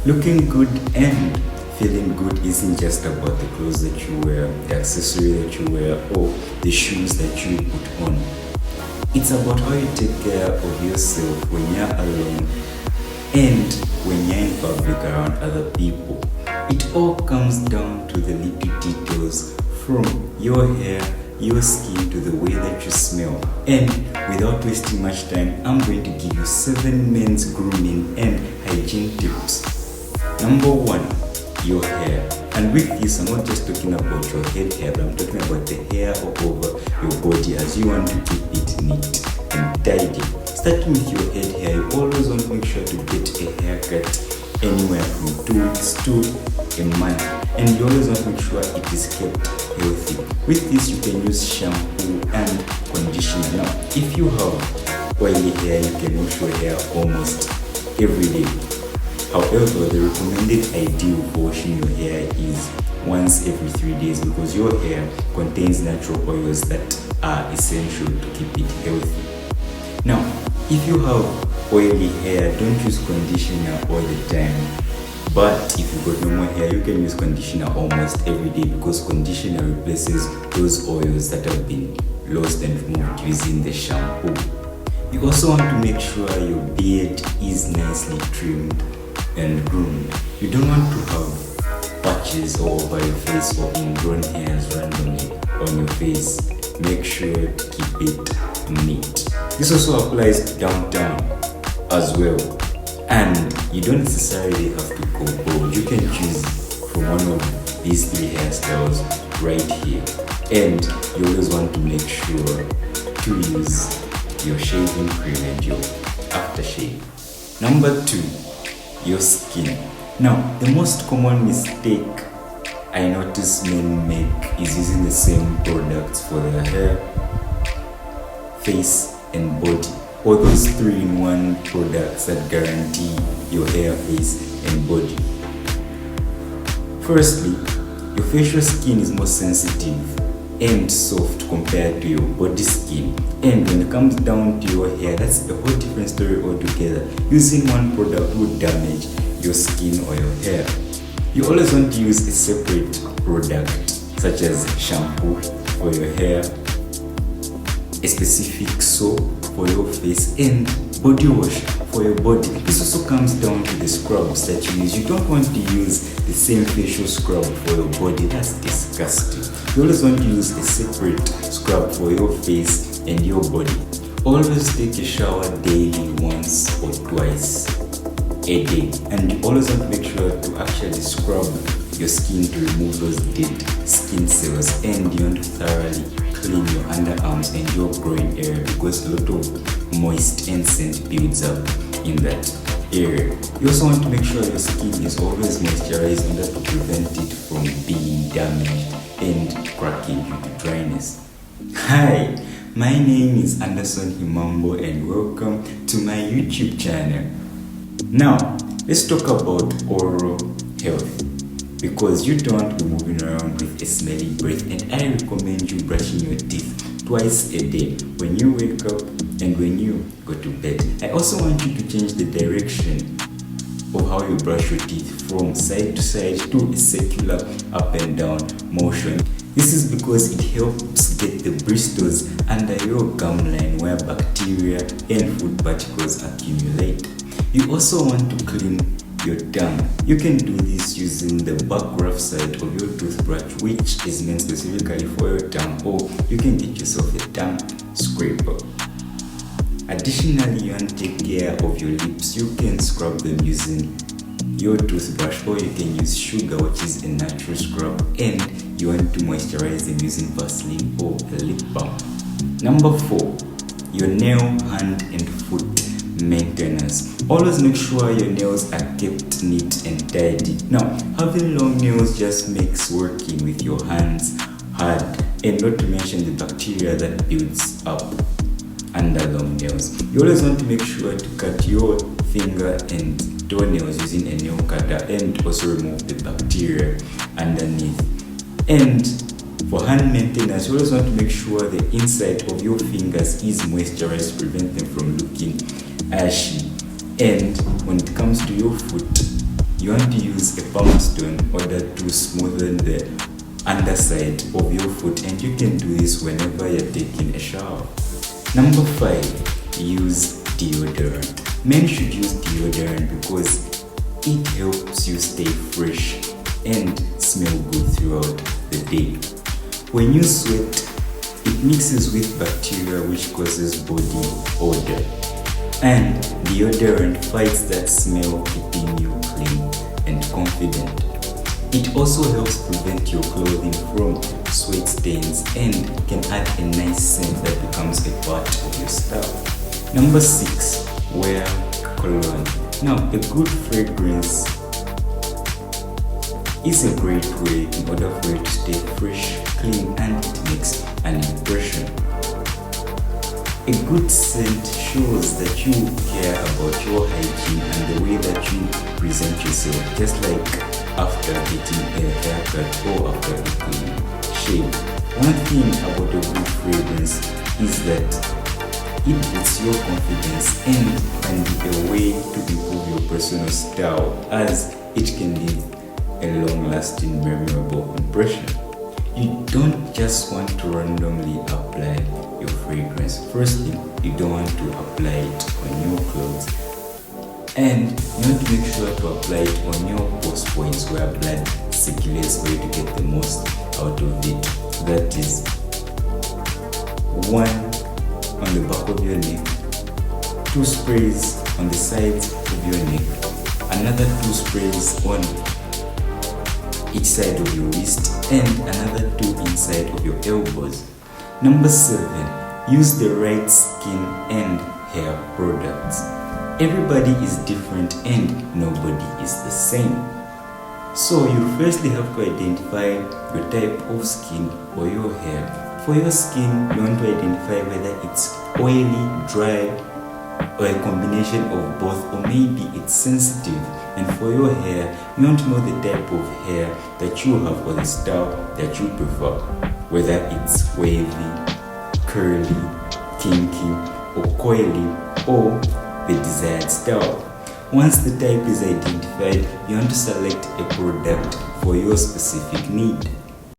Looking good and feeling good isn't just about the clothes that you wear, the accessory that you wear, or the shoes that you put on. It's about how you take care of yourself when you're alone and when you're in public around other people. It all comes down to the little details, from your hair, your skin, to the way that you smell. And without wasting much time, I'm going to give you 7 men's grooming and hygiene tips. Number 1, your hair. And with this, I'm not just talking about your head hair, but I'm talking about the hair all over your body, as you want to keep it neat and tidy. Starting with your head hair, you always want to make sure to get a haircut anywhere from 2 weeks to a month, and you always want to make sure it is kept healthy. With this, you can use shampoo and conditioner. Now, if you have oily hair, you can wash your hair almost every day. However, the recommended ideal for washing your hair is once every 3 days, because your hair contains natural oils that are essential to keep it healthy. Now, if you have oily hair, don't use conditioner all the time. But if you've got normal hair, you can use conditioner almost every day, because conditioner replaces those oils that have been lost and removed using the shampoo. You also want to make sure your beard is nicely trimmed and groomed. You don't want to have patches all over your face or ingrown hairs randomly on your face. Make sure to keep it neat. This also applies downtown as well. And you don't necessarily have to go bald. You can choose from one of these 3 hairstyles right here. And you always want to make sure to use your shaving cream and your aftershave. Number 2, your skin. Now, the most common mistake I notice men make is using the same products for their hair, face, and body. All those 3-in-1 products that guarantee your hair, face, and body. Firstly, your facial skin is more sensitive and soft compared to your body skin. And when it comes down to your hair, that's a whole different story altogether. Using one product would damage your skin or your hair. You always want to use a separate product, such as shampoo for your hair, a specific soap for your face, and body wash for your body. This also comes down to the scrubs that you use. You don't want to use the same facial scrub for your body. That's disgusting. You always want to use a separate scrub for your face and your body. Always take a shower daily, once or twice a day. And you always want to make sure to actually scrub your skin to remove those dead skin cells, and you want to thoroughly clean your underarms and your groin area, because a lot of moist and scent builds up in that area. You also want to make sure your skin is always moisturized in order to prevent it from being damaged and cracking due to dryness. Hi, my name is Anderson Himambo and welcome to my YouTube channel. Now, let's talk about oral health, because you don't want to be moving around with a smelly breath, and I recommend you brushing your teeth twice a day, when you wake up and when you go to bed. I also want you to change the direction of how you brush your teeth, from side to side to a circular up and down motion. This is because it helps get the bristles under your gum line where bacteria and food particles accumulate. You also want to clean your tongue. You can do this using the back rough side of your toothbrush, which is meant specifically for your tongue, or you can get yourself a tongue scraper. Additionally, you want to take care of your lips. You can scrub them using your toothbrush, or you can use sugar, which is a natural scrub, and you want to moisturize them using Vaseline or a lip balm. Number 4, your nail, hand, and foot maintenance. Always make sure your nails are kept neat and tidy. Now, having long nails just makes working with your hands hard, and not to mention the bacteria that builds up under long nails. You always want to make sure to cut your finger and toenails using a nail cutter, and also remove the bacteria underneath. And for hand maintenance, you always want to make sure the inside of your fingers is moisturized to prevent them from looking ashy. And when it comes to your foot, you want to use a palm stone in order to smoothen the underside of your foot, and you can do this whenever you're taking a shower. Number 5, use deodorant. Men should use deodorant because it helps you stay fresh and smell good throughout the day. When you sweat, it mixes with bacteria which causes body odor, and deodorant fights that smell, keeping you clean and confident. It also helps prevent your clothing from sweat stains and can add a nice scent that becomes a part of your style. Number 6, wear cologne. Now, a good fragrance is a great way in order for you to stay fresh, clean, and it makes an impression. A good scent shows that you care about your hygiene and the way that you present yourself, just like after getting a haircut or after a clean shave. One thing about a good fragrance is that it boosts your confidence and can be a way to improve your personal style, as it can leave a long-lasting, memorable impression. You don't just want to randomly apply your fragrance. Firstly, you don't want to apply it on your clothes, and you want to make sure to apply it on your pulse points where blood circulates for you to get the most out of it. That is, 1 on the back of your neck, 2 sprays on the sides of your neck, another 2 sprays on each side of your wrist, and another 2 inside of your elbows. Number 7, use the right skin and hair products. Everybody is different and nobody is the same. So you firstly have to identify your type of skin or your hair. For your skin, you want to identify whether it's oily, dry, or a combination of both, or maybe it's sensitive. And for your hair, you want to know the type of hair that you have or the style that you prefer, whether it's wavy, curly, kinky, or coily, or the desired style. Once the type is identified, you want to select a product for your specific need.